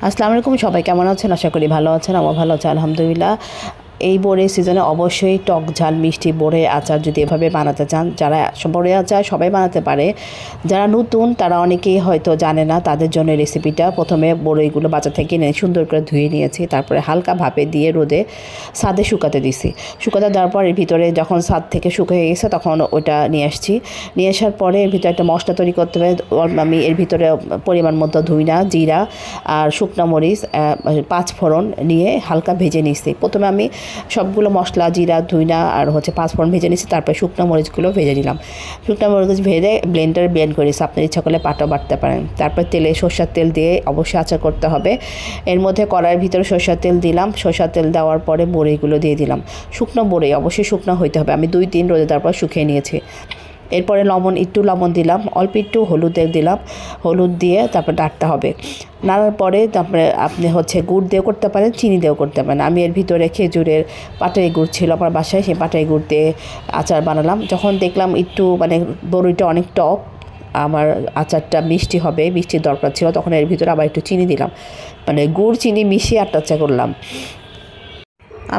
আসসালামু আলাইকুম, সবাই কেমন আছেন? আশা করি ভালো আছেন। আমার ভালো আছে আলহামদুলিল্লাহ। এই বড়ের সিজনে অবশ্যই টক ঝাল মিষ্টি বড়ে আচার যদি এভাবে বানাতে চান, যারা বড়ে আচার সবাই বানাতে পারে, যারা নতুন তারা অনেকেই হয়তো জানে না, তাদের জন্য রেসিপিটা। প্রথমে বড়ইগুলো বাজার থেকে কিনে সুন্দর করে ধুয়ে নিয়েছি, তারপরে হালকা ভাপে দিয়ে রোদে ছাদে শুকাতে দিছি। শুকাতে দেওয়ার পর এর ভিতরে যখন ছাদ থেকে শুকিয়ে গেছে তখন ওটা নিয়ে আসছি। নিয়ে আসার পরে এর ভিতরে একটা মশলা তৈরি করতে হবে। আমি এর ভিতরে পরিমাণ মতো ধুইনা, জিরা আর শুকনো মরিচ, পাঁচ ফোড়ন নিয়ে হালকা ভেজে নিচ্ছি। প্রথমে আমি সবগুলো মশলা, জিরা, ধুইনা আর পাঁচ ফোড়ন ভেজে নিচ্ছি, তারপরে শুকনো মরিচগুলো ভেজে নিলাম। শুকনো মরিচ ভেজে ব্লেন্ডারে ব্লেন্ড করেছি, আপনার ইচ্ছা করলে পাটাও বাটতে পারেন। তারপর তেলে সরষের তেল দিয়ে অবশ্যই আচার করতে হবে। এর মধ্যে কড়াইয়ের ভিতরে সরষের তেল দিলাম, সরষের তেল দেওয়ার পরে বড়িগুলো দিয়ে দিলাম। শুকনো বড়ি অবশ্যই শুকনো হইতে হবে, আমি 2-3 রোদে তারপর শুকিয়ে নিয়েছি। এরপরে একটু লবণ দিলাম, অল্প একটু হলুদের দিলাম, হলুদ দিয়ে তারপর নাড়তে হবে। নাড়ার পরে তারপরে আপনি গুড় দিয়েও করতে পারেন, চিনি দিয়েও করতে পারেন। আমি এর ভিতরে খেজুরের পাটালি গুড় ছিল আমার বাসায়, সেই পাটালি গুড় দিয়ে আচার বানালাম। যখন দেখলাম একটু বড়িটা অনেক টক, আমার আচারটা মিষ্টি হবে, মিষ্টির দরকার ছিল, তখন এর ভিতরে আবার একটু চিনি দিলাম, গুড় চিনি মিশিয়ে আচারটা করলাম।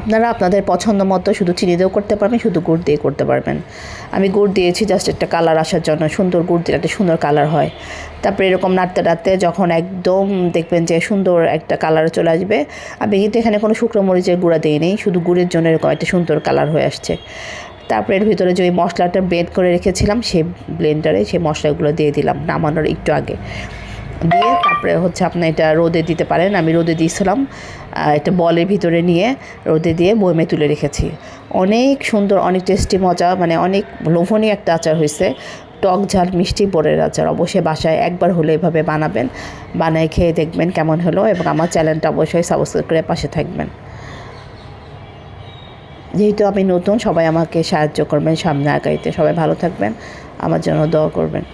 আপনারা আপনাদের পছন্দ মতো শুধু চিনি দিয়েও করতে পারবেন, শুধু গুড় দিয়ে করতে পারবেন। আমি গুড় দিয়েছি জাস্ট একটা কালার আসার জন্য, সুন্দর গুড় দিলে একটা সুন্দর কালার হয়। তারপরে এরকম নাড়তে নাড়তে যখন একদম দেখবেন যে সুন্দর একটা কালার চলে আসবে, আমি কিন্তু এখানে কোনো শুকনো মরিচের গুঁড়া দিইনি, শুধু গুড়ের জন্য এরকম একটা সুন্দর কালার হয়ে আসছে। তারপরে এর ভিতরে যে ওই মশলাটা ব্লেন্ড করে রেখেছিলাম, সেই ব্লেন্ডারে সেই মশলাগুলো দিয়ে দিলাম নামানোর একটু আগে। দিয়ে তারপরে আপনি এটা রোদে দিতে পারেন। আমি রোদে দিয়েছিলাম, একটা বলের ভিতরে নিয়ে রোদে দিয়ে বয়মে তুলে রেখেছি। অনেক সুন্দর, অনেক টেস্টি, মজা, অনেক লোভনীয় একটা আচার হয়েছে। টক ঝাল মিষ্টি বড়ের আচার অবশ্যই বাসায় একবার হলে এভাবে বানাবেন, বানায় খেয়ে দেখবেন কেমন হলো, এবং আমার চ্যানেলটা অবশ্যই সাবস্ক্রাইব করে পাশে থাকবেন। যেহেতু আমি নতুন, সবাই আমাকে সাহায্য করবেন সামনে আগাইতে। সবাই ভালো থাকবেন, আমার জন্য দোয়া করবেন।